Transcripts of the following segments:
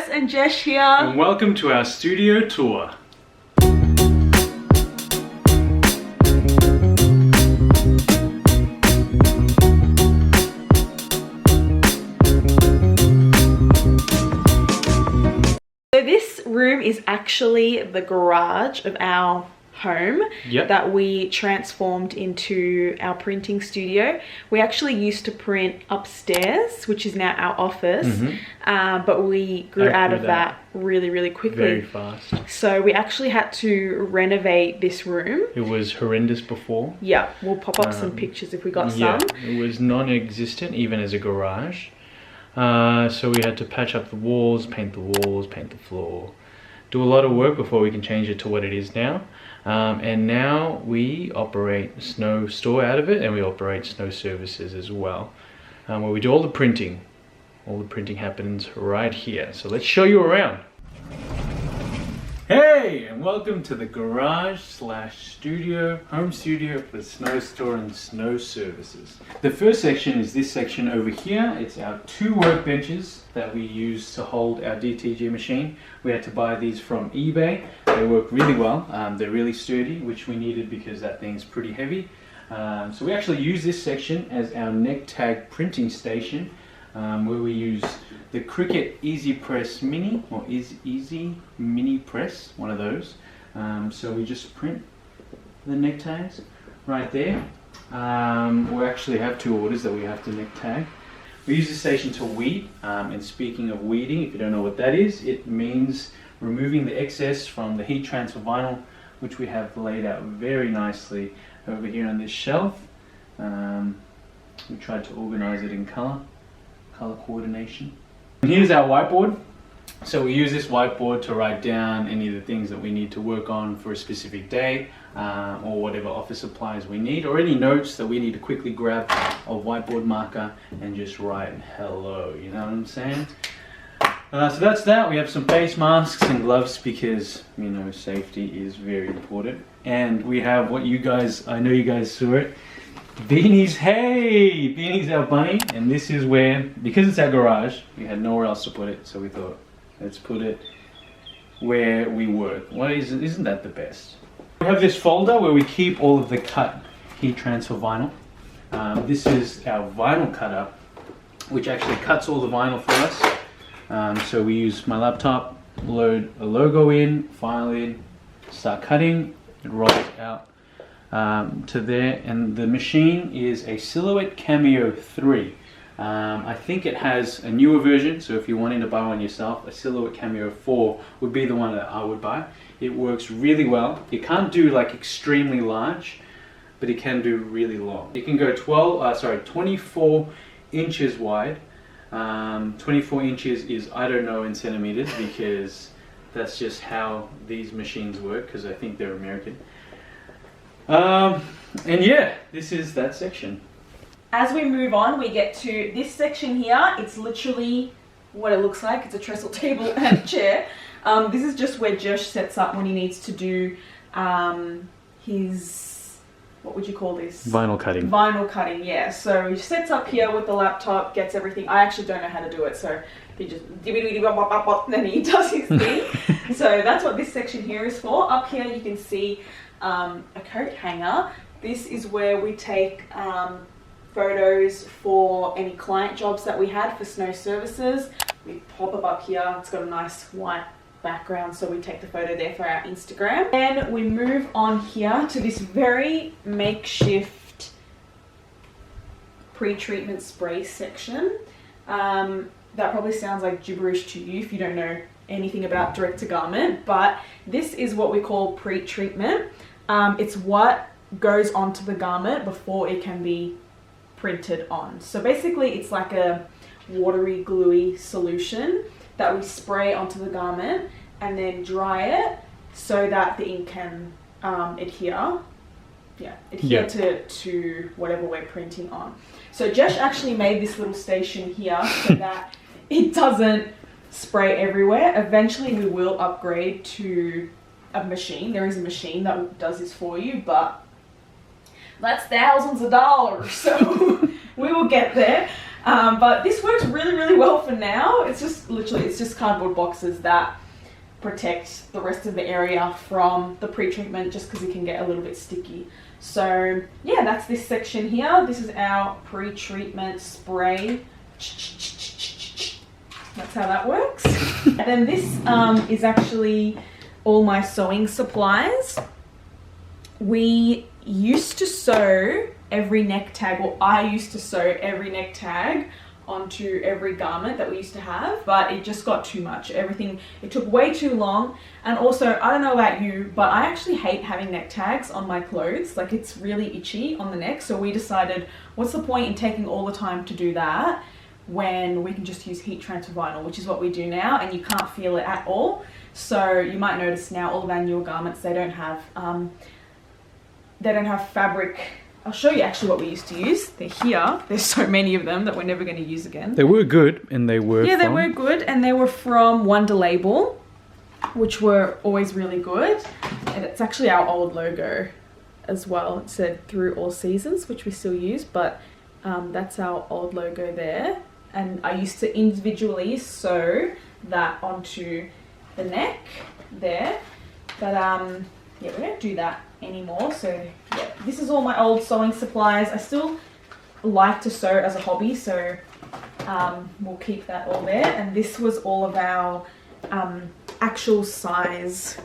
Jess and Jesh here. And welcome to our studio tour. So this room is actually the garage of our home that we transformed into our printing studio. We actually used to print upstairs, which is now our office, but we grew out of that really quickly. Very fast. So we actually had to renovate this room. It was horrendous before. Yeah, we'll pop up some pictures if we got some. It was non-existent even as a garage. So we had to patch up the walls, paint the floor, do a lot of work before we can change it to what it is now. And now we operate Snow Store out of it, and we operate Snow Services as well, where we do all the printing. All the printing happens right here. So let's show you around. Hey, and welcome to the garage slash studio, home studio for Snow Store and Snow Services. The first section is this section over here. It's our 2 workbenches that we use to hold our DTG machine. We had to buy these from eBay. They work really well. They're really sturdy, which we needed because that thing's pretty heavy. So we actually use this section as our neck tag printing station, where we use the Cricut Easy Press Mini, or Easy Mini Press, one of those. So we just print the neck tags right there. We actually have 2 orders that we have to neck tag. We use this station to weed, and speaking of weeding, if you don't know what that is, it means removing the excess from the heat transfer vinyl, which we have laid out very nicely over here on this shelf. We tried to organize it in color coordination. And here's our whiteboard. So we use this whiteboard to write down any of the things that we need to work on for a specific day, or whatever office supplies we need, or any notes that we need to quickly grab a whiteboard marker and just write hello, you know what I'm saying? So that's that. We have some face masks and gloves because, you know, safety is very important. And we have what you guys, I know you guys saw it, beanies. Hey, beanies our bunny. And this is where, because it's our garage, we had nowhere else to put it, so we thought, let's put it where we work. Isn't that the best? We have this folder where we keep all of the cut heat transfer vinyl. This is our vinyl cutter, which actually cuts all the vinyl for us. So we use my laptop, load a logo in, file in, start cutting, it rolls out to there, and the machine is a Silhouette Cameo 3. I think it has a newer version, so if you're wanting to buy one yourself, a Silhouette Cameo 4 would be the one that I would buy. It works really well. It can't do like extremely large, but it can do really long. It can go 24 inches wide. 24 inches is, I don't know in centimeters, because that's just how these machines work, because I think they're American. And yeah, this is that section. As we move on, we get to this section here. It's literally what it looks like. It's a trestle table and a chair. This is just where Jesh sets up when he needs to do his, what would you call this? Vinyl cutting. Vinyl cutting, yeah. So he sets up here with the laptop, gets everything. I actually don't know how to do it, so he just then he does his thing. So that's what this section here is for. Up here you can see a coat hanger. This is where we take photos for any client jobs that we had for Snow Services. We pop it up here. It's got a nice white background, so we take the photo there for our Instagram. And we move on here to this very makeshift pre-treatment spray section. That probably sounds like gibberish to you if you don't know anything about direct-to-garment, but this is what we call pre-treatment. It's what goes onto the garment before it can be printed on. So basically it's like a watery, gluey solution that we spray onto the garment and then dry it so that the ink can adhere to whatever we're printing on. So Jesh actually made this little station here so that it doesn't spray everywhere. Eventually we will upgrade to a machine. There is a machine that does this for you, but that's thousands of dollars, so we will get there. But this works really, really well for now. It's just literally, it's just cardboard boxes that protect the rest of the area from the pre-treatment, just because it can get a little bit sticky. So yeah, that's this section here. This is our pre-treatment spray. That's how that works. And then this is actually all my sewing supplies. We used to sew every neck tag, or I used to sew every neck tag onto every garment that we used to have, but it just got too much. Everything, it took way too long. And also, I don't know about you, but I actually hate having neck tags on my clothes. Like, it's really itchy on the neck. So we decided, what's the point in taking all the time to do that when we can just use heat transfer vinyl, which is what we do now, and you can't feel it at all. So you might notice now all of our newer garments, they don't have fabric. I'll show you actually what we used to use. They're here. There's so many of them that we're never going to use again. They were good, and they were they were good, and they were from Wonder Label, which were always really good. And it's actually our old logo as well. It said "Through All Seasons," which we still use, but that's our old logo there. And I used to individually sew that onto the neck there, but yeah, we don't do that anymore. So yeah, this is all my old sewing supplies. I still like to sew as a hobby, so we'll keep that all there. And this was all of our actual size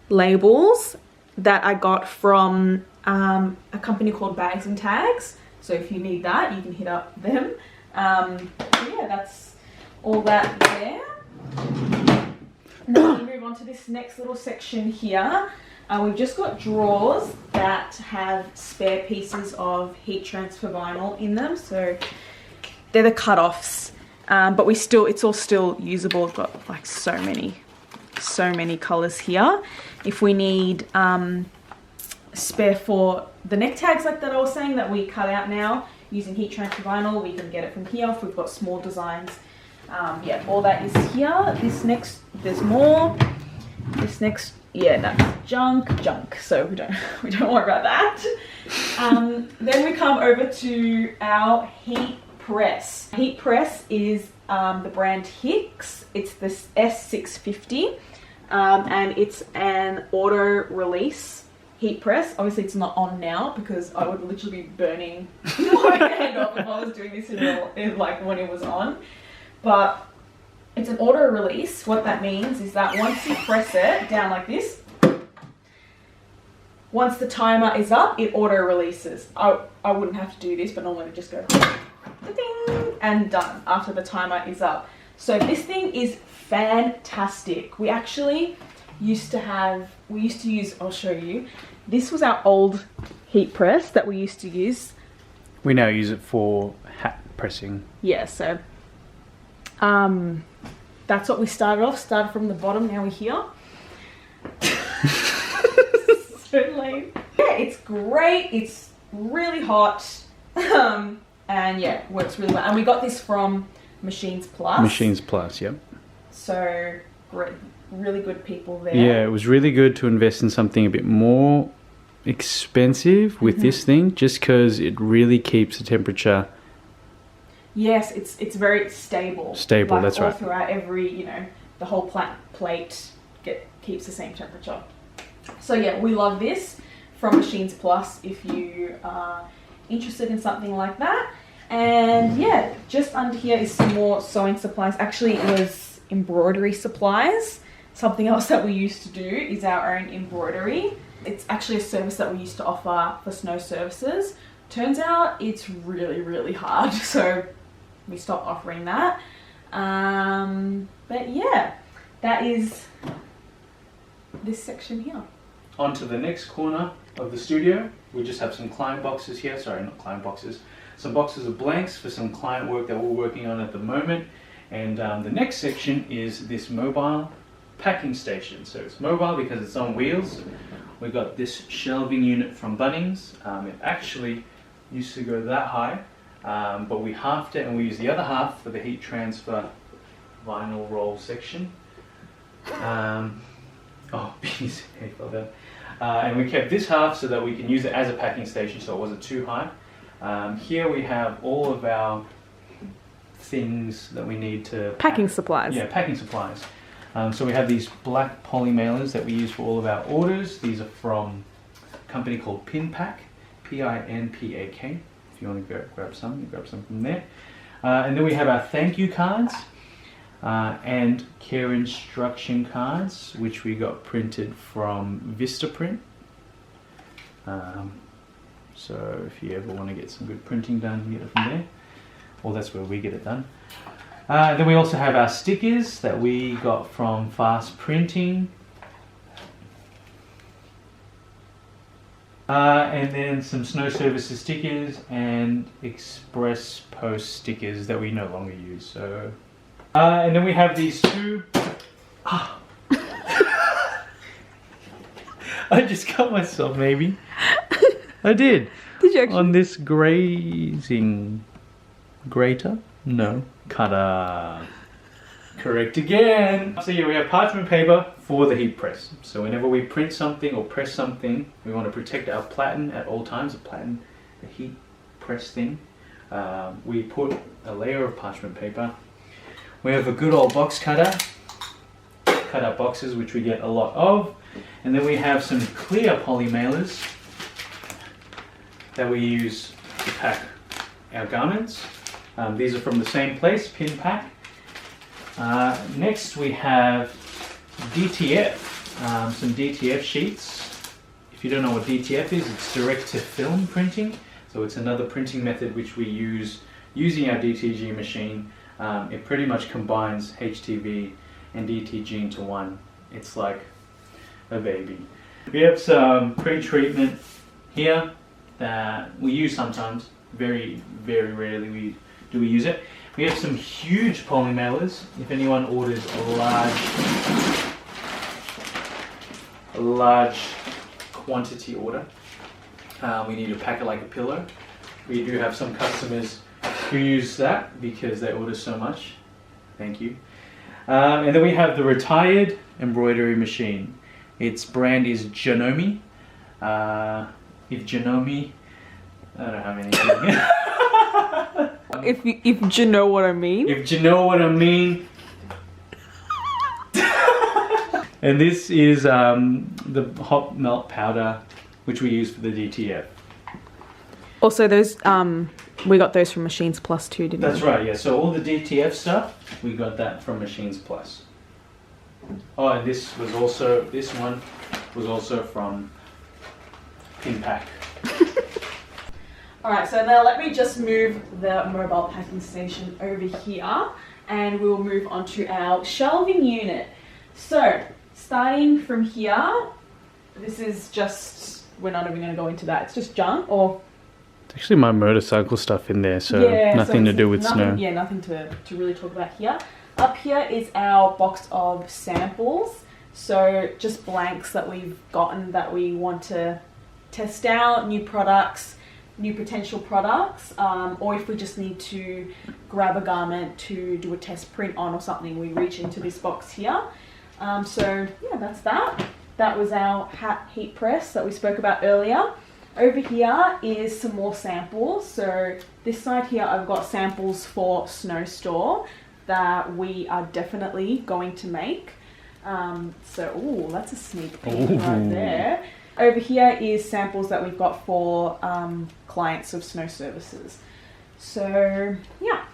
labels that I got from a company called Bags and Tags. So if you need that, you can hit up them. Yeah, that's all that there. Now we move on to this next little section here. We've just got drawers that have spare pieces of heat transfer vinyl in them. So they're the cut-offs, but it's all still usable. We've got like so many colors here. If we need spare for the neck tags like that I was saying that we cut out now using heat transfer vinyl, we can get it from here if we've got small designs. Yeah, all that is here. This next, there's more. This next, yeah, that's junk. So we don't worry about that. Then we come over to our heat press. Heat press is the brand Hicks. It's this S650, and it's an auto release heat press. Obviously it's not on now because I would literally be burning my hand off if I was doing this in like when it was on. But it's an auto release. What that means is that once you press it down like this, once the timer is up, it auto releases. I wouldn't have to do this, but normally I just go ding and done after the timer is up. So this thing is fantastic. We actually used to use, I'll show you. This was our old heat press that we used to use. We now use it for hat pressing. Yeah, so that's what we started from the bottom, now we're here. So lame. Yeah, it's great, it's really hot, and yeah, works really well. And we got this from Machines Plus. Machines Plus, yep. So great, really good people there. Yeah, it was really good to invest in something a bit more expensive with this thing, just because it really keeps the temperature. Yes, it's very stable. Stable, like, that's all right. Throughout every, the whole plate keeps the same temperature. So yeah, we love this from Machines Plus if you are interested in something like that. And yeah, just under here is some more sewing supplies. Actually, it was embroidery supplies. Something else that we used to do is our own embroidery. It's actually a service that we used to offer for snow services. Turns out it's really, really hard, so we stopped offering that. But yeah, that is this section here. On to the next corner of the studio. We just have some client boxes here. Sorry, not client boxes. Some boxes of blanks for some client work that we're working on at the moment. And the next section is this mobile packing station. So it's mobile because it's on wheels. We've got this shelving unit from Bunnings. It actually used to go that high, but we halved it and we use the other half for the heat transfer vinyl roll section. Oh, bees, and we kept this half so that we can use it as a packing station so it wasn't too high. Here we have all of our things that we need to Packing supplies. Yeah, packing supplies. So we have these black poly mailers that we use for all of our orders. These are from a company called Pinpak, Pinpak. If you want to grab some, you grab some from there. And then we have our thank you cards and care instruction cards, which we got printed from Vistaprint. So if you ever want to get some good printing done, you get it from there. Well, that's where we get it done. Then we also have our stickers that we got from Fast Printing. And then some Snow Services stickers and Express Post stickers that we no longer use. So, and then we have these two. I just cut myself, maybe. I did. Did you actually? On this grater? No. Cutter. Correct again. So yeah, we have parchment paper for the heat press. So whenever we print something or press something, we want to protect our platen at all times. The heat press thing. We put a layer of parchment paper. We have a good old box cutter. Cut out boxes, which we get a lot of. And then we have some clear poly mailers that we use to pack our garments. These are from the same place, Pinpak. Next we have DTF, some DTF sheets. If you don't know what DTF is, it's direct to film printing. So it's another printing method which we use using our DTG machine. It pretty much combines HTV and DTG into one. It's like a baby. We have some pre-treatment here that we use sometimes. Very, very rarely do we use it. We have some huge poly mailers. If anyone orders a large quantity order, we need to pack it like a pillow. We do have some customers who use that because they order so much. Thank you. And then we have the retired embroidery machine. Its brand is Janomi. If Janomi, I don't have anything. If you know what I mean. If you know what I mean. And this is the hot melt powder, which we use for the DTF. Also, those we got those from Machines Plus too, didn't we? That's right, yeah. So all the DTF stuff, we got that from Machines Plus. Oh, and this one was also from Pinpak. Alright, so now let me just move the mobile packing station over here and we'll move on to our shelving unit. So, starting from here, this is just, we're not even going to go into that, it's just junk or... It's actually my motorcycle stuff in there, so yeah, nothing to do with snow. Yeah, nothing to really talk about here. Up here is our box of samples, so just blanks that we've gotten that we want to test out, new products, new potential products, or if we just need to grab a garment to do a test print on or something, we reach into this box here. So yeah, that's that. That was our hat heat press that we spoke about earlier. Over here is some more samples. So this side here I've got samples for Snow Store that we are definitely going to make. So that's a sneak peek right there. Over here is samples that we've got for clients of Snow Services. So yeah,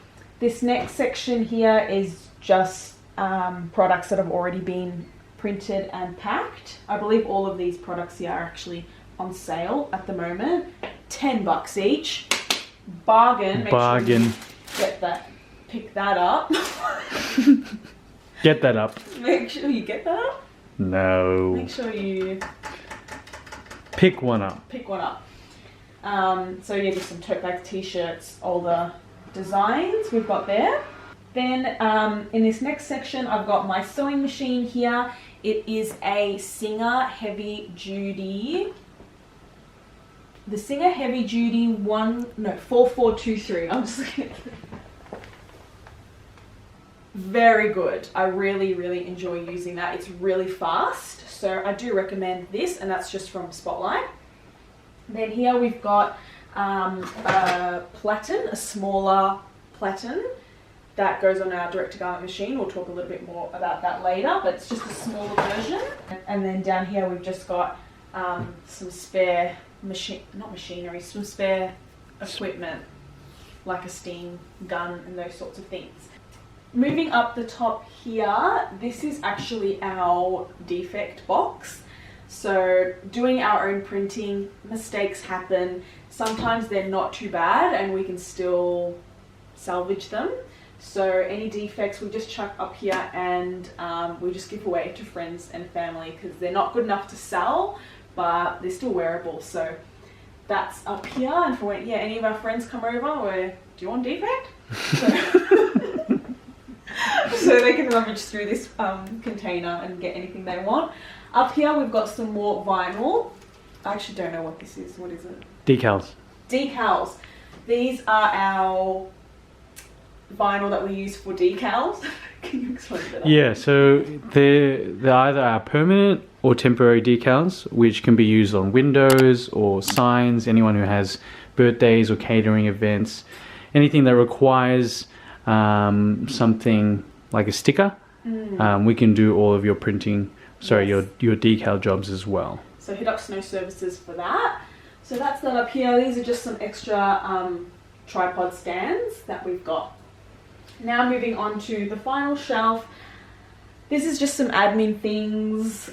this next section here is just products that have already been printed and packed. I believe all of these products here are actually on sale at the moment. $10 each. Bargain. Bargain. Sure pick that up. Get that up. Make sure you get that up. No. Make sure you pick one up. Pick one up. So yeah, just some tote bags, t-shirts, all the designs we've got there. Then in this next section, I've got my sewing machine here. It is a Singer Heavy Duty. The Singer Heavy Duty 4423. I'm just looking at it. Very good. I really, really enjoy using that. It's really fast. So I do recommend this, and that's just from Spotlight. Then here we've got a platen, a smaller platen that goes on our direct-to-garment machine. We'll talk a little bit more about that later, but it's just a smaller version. And then down here we've just got some spare some spare equipment like a steam gun and those sorts of things. Moving up the top here, this is actually our defect box. So doing our own printing, mistakes happen. Sometimes they're not too bad and we can still salvage them. So any defects we just chuck up here and we just give away to friends and family because they're not good enough to sell, but they're still wearable. So that's up here, and for when any of our friends come over, do you want defect? So they can rummage through this container and get anything they want. Up here we've got some more vinyl. I actually don't know what this is. What is it? Decals. Decals. These are our vinyl that we use for decals. Can you explain that? Yeah, so they're either our permanent or temporary decals, which can be used on windows or signs, anyone who has birthdays or catering events, anything that requires something like a sticker. We can do all of your printing, your decal jobs as well. So hit up Snow Services for that. So that's that up here. These are just some extra tripod stands that we've got. Now moving on to the final shelf. This is just some admin things,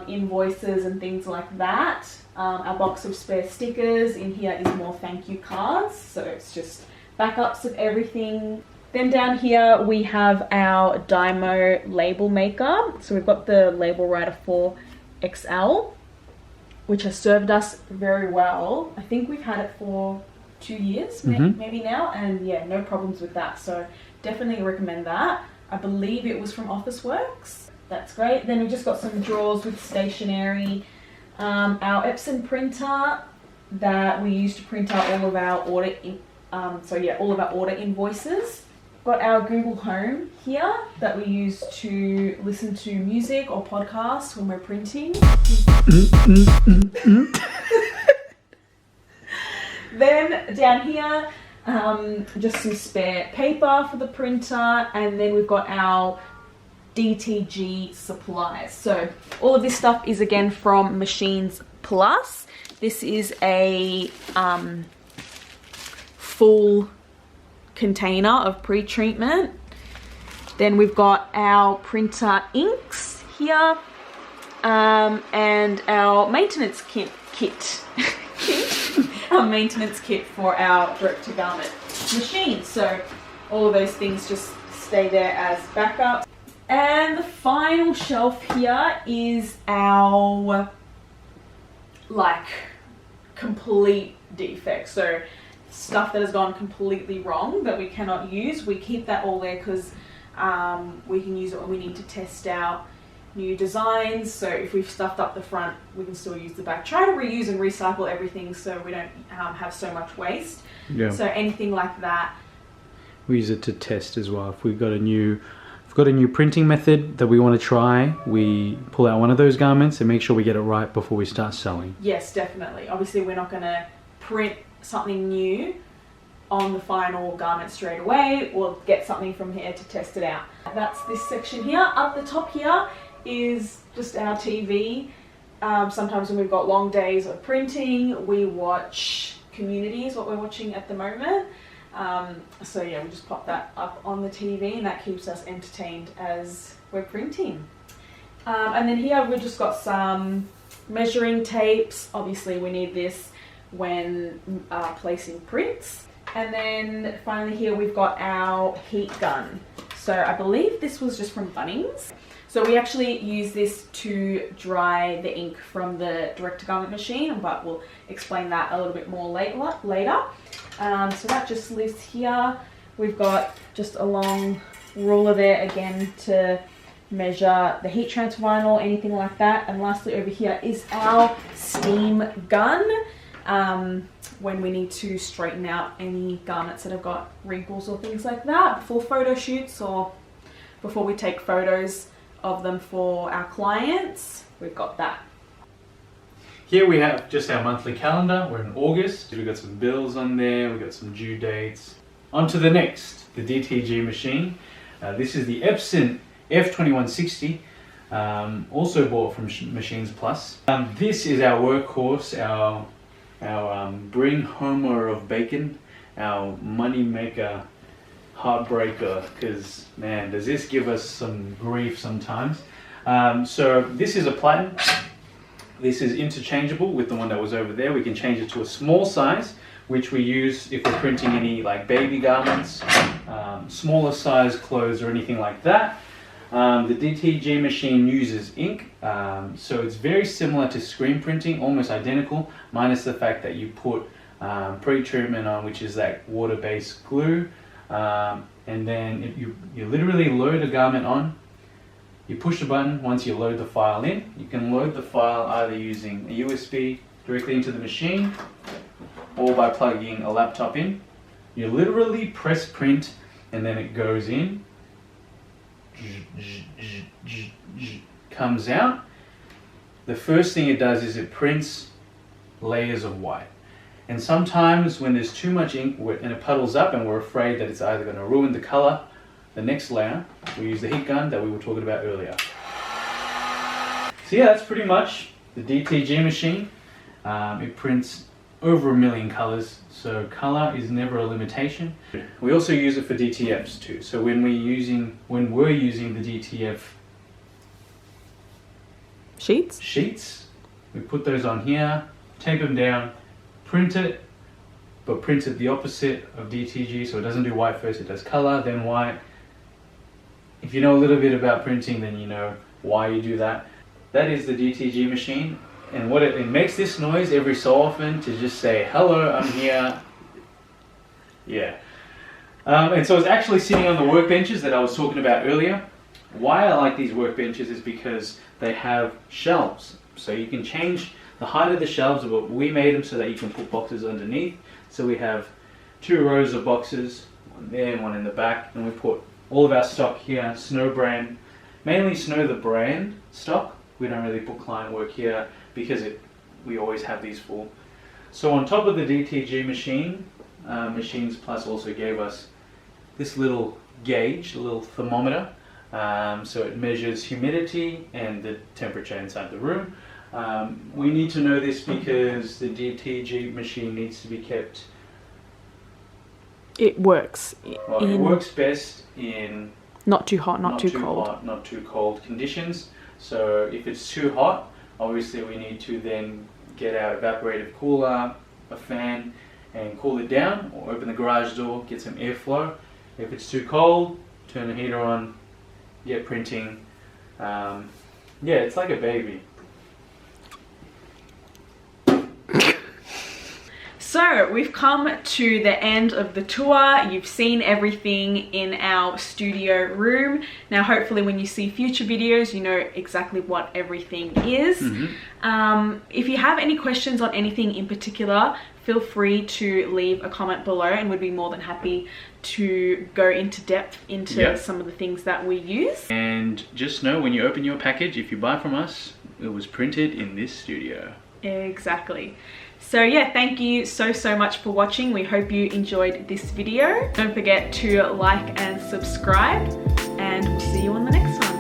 invoices and things like that. Our box of spare stickers. In here is more thank you cards. So it's just backups of everything. Then down here we have our DYMO Label Maker. So we've got the Label Writer 4XL, which has served us very well. I think we've had it for 2 years, maybe now, and yeah, no problems with that. So definitely recommend that. I believe it was from Officeworks. That's great. Then we've just got some drawers with stationery. Our Epson printer that we use to print out all of our order invoices. Got our Google Home here that we use to listen to music or podcasts when we're printing. Then down here, just some spare paper for the printer, and then we've got our DTG supplies. So all of this stuff is again from Machines Plus. This is a full container of pre-treatment. Then we've got our printer inks here, and our maintenance kit. Our maintenance kit for our direct-to-garment machine. So all of those things just stay there as backup. And the final shelf here is our complete defects. So stuff that has gone completely wrong that we cannot use. We keep that all there because we can use it when we need to test out new designs. So if we've stuffed up the front, we can still use the back. Try to reuse and recycle everything so we don't have so much waste. Yeah. So anything like that. We use it to test as well. If we've got a new printing method that we want to try, we pull out one of those garments and make sure we get it right before we start sewing. Yes, definitely. Obviously we're not going to print something new on the final garment straight away. We'll get something from here to test it out. That's this section here. Up the top here is just our TV. Sometimes when we've got long days of printing, we watch Communities, what we're watching at the moment. So yeah, we just pop that up on the TV and that keeps us entertained as we're printing. And then here we've just got some measuring tapes. Obviously we need this when placing prints. And then finally here we've got our heat gun. So I believe this was just from Bunnings. So we actually use this to dry the ink from the direct-to-garment machine, but we'll explain that a little bit more later. So that just lives here. We've got just a long ruler there again to measure the heat transfer vinyl, anything like that. And lastly over here is our steam gun. When we need to straighten out any garments that have got wrinkles or things like that before photo shoots or before we take photos of them for our clients, we've got that. Here we have just our monthly calendar. We're in August. We've got some bills on there. We've got some due dates. On to the next, the DTG machine. This is the Epson F2160. Also bought from Machines Plus. This is our workhorse, our bring homer of bacon, our money maker, heartbreaker, because man, does this give us some grief sometimes. So this is a platen. This is interchangeable with the one that was over there. We can change it to a small size, which we use if we're printing any like baby garments, smaller size clothes or anything like that. The DTG machine uses ink, so it's very similar to screen printing, almost identical, minus the fact that you put pre-treatment on, which is that water-based glue, and then you literally load a garment on. You push a button. Once you load the file in, you can load the file either using a USB directly into the machine or by plugging a laptop in. You literally press print and then it goes in, comes out. The first thing it does is it prints layers of white. And sometimes when there's too much ink and it puddles up and we're afraid that it's either going to ruin the color, the next layer, we use the heat gun that we were talking about earlier. So yeah, that's pretty much the DTG machine. It prints over 1 million colors, so color is never a limitation. We also use it for DTFs too. So when we're using the DTF sheets, we put those on here, tape them down, print it, but print it the opposite of DTG, so it doesn't do white first, it does color, then white. If you know a little bit about printing, then you know why you do that. That is the DTG machine, and what it makes this noise every so often to just say, hello, I'm here. Yeah. And so it's actually sitting on the workbenches that I was talking about earlier. Why I like these workbenches is because they have shelves. So you can change the height of the shelves, but we made them so that you can put boxes underneath. So we have 2 rows of boxes, one there and one in the back, and we put all of our stock here, Snow brand, mainly Snow the brand stock. We don't really put client work here because we always have these full. So on top of the DTG machine, Machines Plus also gave us this little gauge, a little thermometer. So it measures humidity and the temperature inside the room. We need to know this because the DTG machine needs to be kept. It works. Well, it works best in not too hot, not too cold. Hot, not too cold conditions. So if it's too hot, obviously we need to then get our evaporative cooler, a fan, and cool it down, or open the garage door, get some airflow. If it's too cold, turn the heater on, get printing. Yeah, it's like a baby. So we've come to the end of the tour. You've seen everything in our studio room. Now hopefully when you see future videos, you know exactly what everything is. If you have any questions on anything in particular, feel free to leave a comment below and we'd be more than happy to go into depth into some of the things that we use. And just know when you open your package, if you buy from us, it was printed in this studio. Exactly. So yeah, thank you so much for watching. We hope you enjoyed this video. Don't forget to like and subscribe, and we'll see you on the next one.